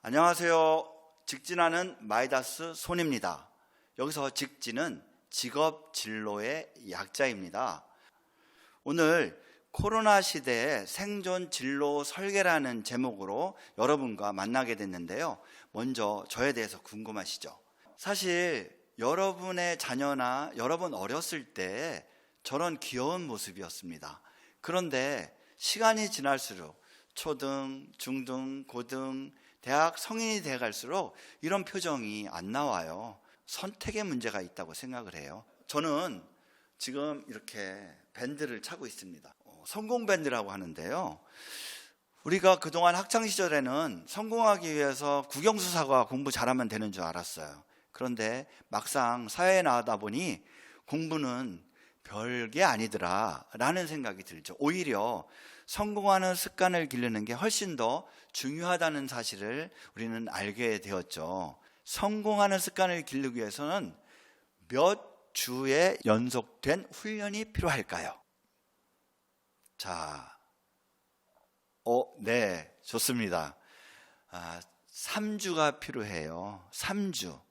안녕하세요. 직진하는 마이다스 손입니다. 여기서 직진은 직업 진로의 약자입니다. 오늘 코로나 시대의 생존 진로 설계라는 제목으로 여러분과 만나게 됐는데요. 먼저 저에 대해서 궁금하시죠? 사실 여러분의 자녀나 여러분 어렸을 때 저런 귀여운 모습이었습니다. 그런데 시간이 지날수록 초등, 중등, 고등, 대학 성인이 돼 갈수록 이런 표정이 안 나와요. 선택의 문제가 있다고 생각을 해요. 저는 지금 이렇게 밴드를 차고 있습니다. 성공 밴드라고 하는데요. 우리가 그동안 학창 시절에는 성공하기 위해서 국영수사과 공부 잘하면 되는 줄 알았어요. 그런데 막상 사회에 나가다 보니 공부는 별게 아니더라 라는 생각이 들죠. 오히려 성공하는 습관을 기르는 게 훨씬 더 중요하다는 사실을 우리는 알게 되었죠. 성공하는 습관을 기르기 위해서는 몇 주의 연속된 훈련이 필요할까요? 자, 네, 좋습니다. 3주가 필요해요. 3주.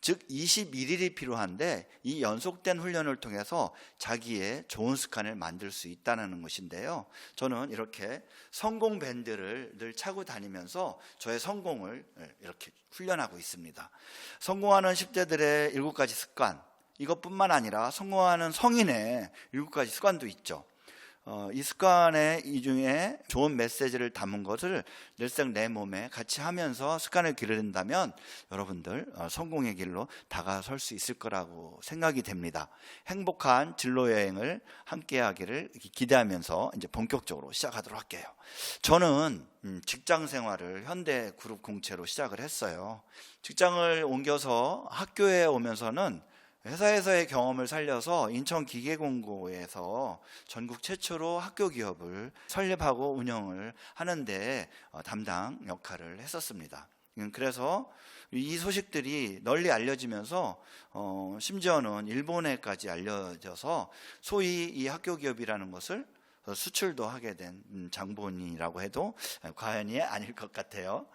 즉 21일이 필요한데 이 연속된 훈련을 통해서 자기의 좋은 습관을 만들 수 있다는 것인데요. 저는 이렇게 성공 밴드를 늘 차고 다니면서 저의 성공을 이렇게 훈련하고 있습니다. 성공하는 10대들의 7가지 습관, 이것뿐만 아니라 성공하는 성인의 7가지 습관도 있죠. 이 습관의 이 중에 좋은 메시지를 담은 것을 늘상 내 몸에 같이 하면서 습관을 기른다면 여러분들 성공의 길로 다가설 수 있을 거라고 생각이 됩니다. 행복한 진로 여행을 함께 하기를 기대하면서 이제 본격적으로 시작하도록 할게요. 저는 직장 생활을 현대 그룹 공채로 시작을 했어요. 직장을 옮겨서 학교에 오면서는 회사에서의 경험을 살려서 인천기계공고에서 전국 최초로 학교 기업을 설립하고 운영을 하는데 담당 역할을 했었습니다. 그래서 이 소식들이 널리 알려지면서 심지어는 일본에까지 알려져서 소위 이 학교 기업이라는 것을 수출도 하게 된 장본이라고 해도 과언이 아닐 것 같아요.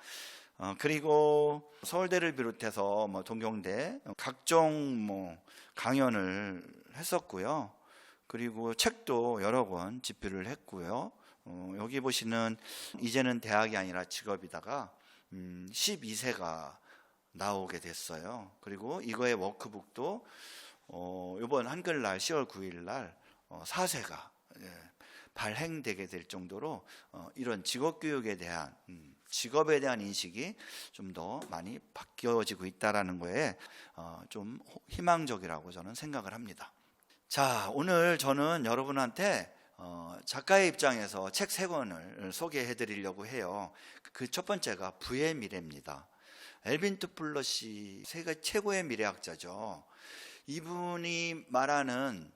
그리고 서울대를 비롯해서 동경대 각종 강연을 했었고요. 그리고 책도 여러 권 집필을 했고요. 여기 보시는 이제는 대학이 아니라 직업이다가 12세가 나오게 됐어요. 그리고 이거의 워크북도 이번 한글날 10월 9일 날 4세가 발행되게 될 정도로 이런 직업교육에 대한 직업에 대한 인식이 좀 더 많이 바뀌어지고 있다는 거에 좀 희망적이라고 저는 생각을 합니다. 자, 오늘 저는 여러분한테 작가의 입장에서 책 3권을 소개해 드리려고 해요. 그 첫 번째가 부의 미래입니다. 엘빈 토플러시 세계 최고의 미래학자죠. 이분이 말하는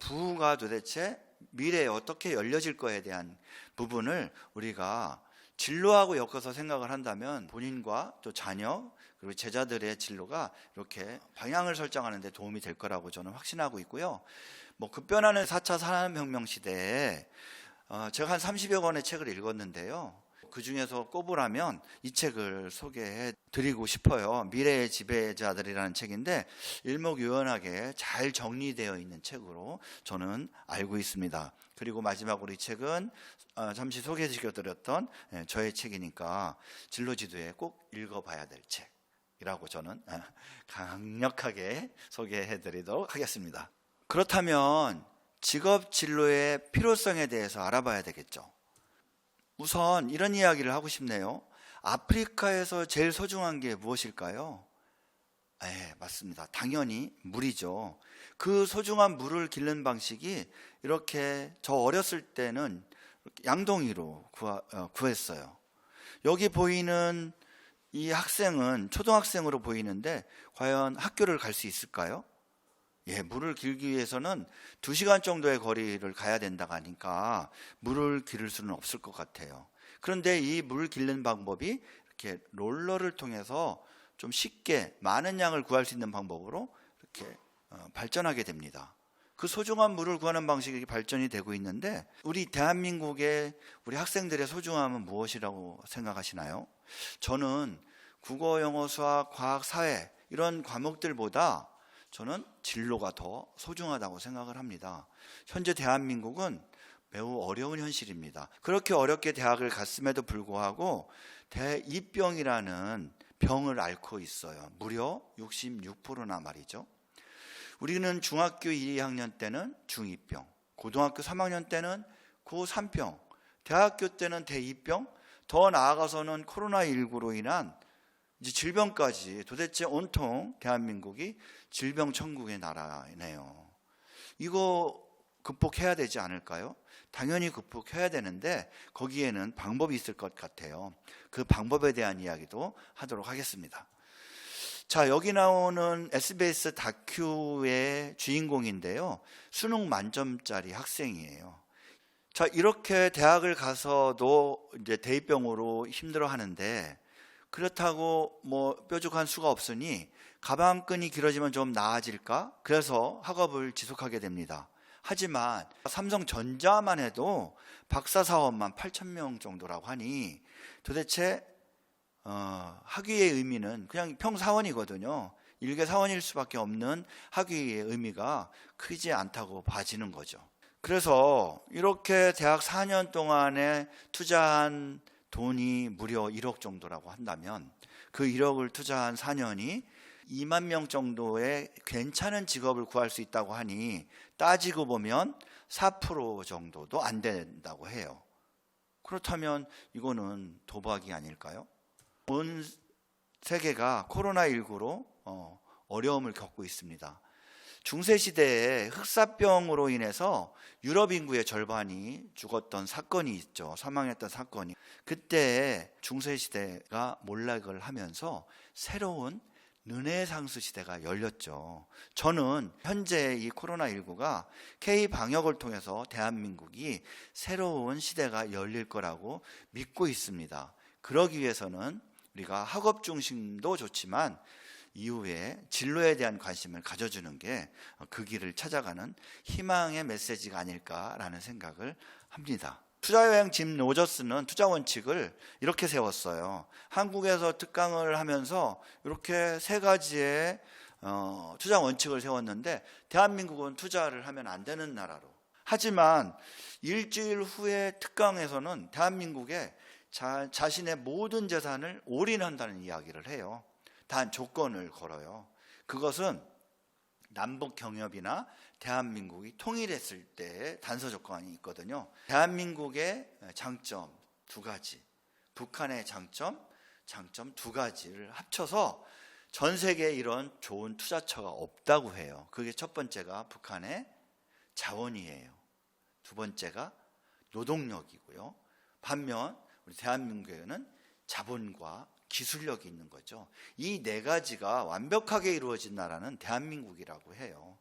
부가 도대체 미래에 어떻게 열려질 거에 대한 부분을 우리가 진로하고 엮어서 생각을 한다면 본인과 또 자녀 그리고 제자들의 진로가 이렇게 방향을 설정하는 데 도움이 될 거라고 저는 확신하고 있고요. 급변하는 4차 산업혁명 시대에 제가 한 30여 권의 책을 읽었는데요. 그 중에서 꼽으라면 이 책을 소개해 드리고 싶어요. 미래의 지배자들이라는 책인데 일목요연하게 잘 정리되어 있는 책으로 저는 알고 있습니다. 그리고 마지막으로 이 책은 잠시 소개시켜드렸던 저의 책이니까 진로지도에 꼭 읽어봐야 될 책이라고 저는 강력하게 소개해드리도록 하겠습니다. 그렇다면 직업 진로의 필요성에 대해서 알아봐야 되겠죠. 우선 이런 이야기를 하고 싶네요. 아프리카에서 제일 소중한 게 무엇일까요? 맞습니다. 당연히 물이죠. 그 소중한 물을 기르는 방식이 이렇게 저 어렸을 때는 양동이로 구했어요. 여기 보이는 이 학생은 초등학생으로 보이는데 과연 학교를 갈 수 있을까요? 물을 길기 위해서는 2시간 정도의 거리를 가야 된다고 하니까 물을 기를 수는 없을 것 같아요. 그런데 이 물 기르는 방법이 이렇게 롤러를 통해서 좀 쉽게 많은 양을 구할 수 있는 방법으로 이렇게 발전하게 됩니다. 그 소중한 물을 구하는 방식이 발전이 되고 있는데 우리 대한민국의 우리 학생들의 소중함은 무엇이라고 생각하시나요? 저는 국어, 영어, 수학, 과학, 사회 이런 과목들보다 저는 진로가 더 소중하다고 생각을 합니다. 현재 대한민국은 매우 어려운 현실입니다. 그렇게 어렵게 대학을 갔음에도 불구하고 대입병이라는 병을 앓고 있어요. 무려 66%나 말이죠. 우리는 중학교 2학년 때는 중2병, 고등학교 3학년 때는 고3병, 대학교 때는 대입병, 더 나아가서는 코로나19로 인한 이제 질병까지, 도대체 온통 대한민국이 질병 천국의 나라네요. 이거 극복해야 되지 않을까요? 당연히 극복해야 되는데 거기에는 방법이 있을 것 같아요. 그 방법에 대한 이야기도 하도록 하겠습니다. 자, 여기 나오는 SBS 다큐의 주인공인데요. 수능 만점짜리 학생이에요. 자, 이렇게 대학을 가서도 이제 대입병으로 힘들어 하는데, 그렇다고 뭐 뾰족한 수가 없으니 가방끈이 길어지면 좀 나아질까? 그래서 학업을 지속하게 됩니다. 하지만 삼성전자만 해도 박사 사원만 8,000명 정도라고 하니 도대체 학위의 의미는 그냥 평사원이거든요. 일개 사원일 수밖에 없는 학위의 의미가 크지 않다고 봐지는 거죠. 그래서 이렇게 대학 4년 동안에 투자한 돈이 무려 1억 정도라고 한다면 그 1억을 투자한 4년이 2만 명 정도의 괜찮은 직업을 구할 수 있다고 하니 따지고 보면 4% 정도도 안 된다고 해요. 그렇다면 이거는 도박이 아닐까요? 온 세계가 코로나19로 어려움을 겪고 있습니다. 중세시대에 흑사병으로 인해서 유럽 인구의 절반이 죽었던 사건이 있죠. 사망했던 사건이. 그때 중세시대가 몰락을 하면서 새로운 르네상스 시대가 열렸죠. 저는 현재 이 코로나19가 K방역을 통해서 대한민국이 새로운 시대가 열릴 거라고 믿고 있습니다. 그러기 위해서는 우리가 학업 중심도 좋지만 이후에 진로에 대한 관심을 가져주는 게 그 길을 찾아가는 희망의 메시지가 아닐까라는 생각을 합니다. 투자여행 짐 로저스는 투자 원칙을 이렇게 세웠어요. 한국에서 특강을 하면서 이렇게 세 가지의 투자 원칙을 세웠는데 대한민국은 투자를 하면 안 되는 나라로. 하지만 일주일 후에 특강에서는 대한민국에 자신의 모든 재산을 올인한다는 이야기를 해요. 단 조건을 걸어요. 그것은 남북 경협이나 대한민국이 통일했을 때의 단서 조건이 있거든요. 대한민국의 장점 두 가지, 북한의 장점 두 가지를 합쳐서 전 세계에 이런 좋은 투자처가 없다고 해요. 그게 첫 번째가 북한의 자원이에요. 두 번째가 노동력이고요. 반면 우리 대한민국에는 자본과 기술력이 있는 거죠. 이 네 가지가 완벽하게 이루어진 나라는 대한민국이라고 해요.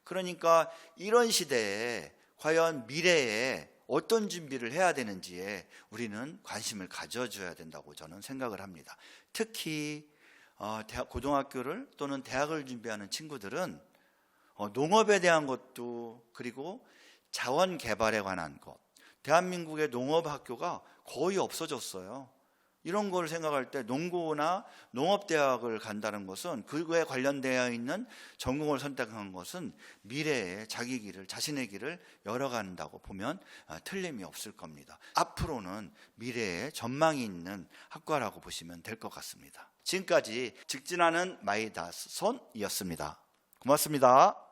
그러니까 이런 시대에 과연 미래에 어떤 준비를 해야 되는지에 우리는 관심을 가져줘야 된다고 저는 생각을 합니다. 특히 고등학교를 또는 대학을 준비하는 친구들은 농업에 대한 것도, 그리고 자원 개발에 관한 것, 대한민국의 농업학교가 거의 없어졌어요. 이런 걸 생각할 때 농고나 농업대학을 간다는 것은, 그거에 관련되어 있는 전공을 선택한 것은 미래에 자기 길을, 자신의 길을 열어간다고 보면 틀림이 없을 겁니다. 앞으로는 미래에 전망이 있는 학과라고 보시면 될 것 같습니다. 지금까지 직진하는 마이다스손이었습니다. 고맙습니다.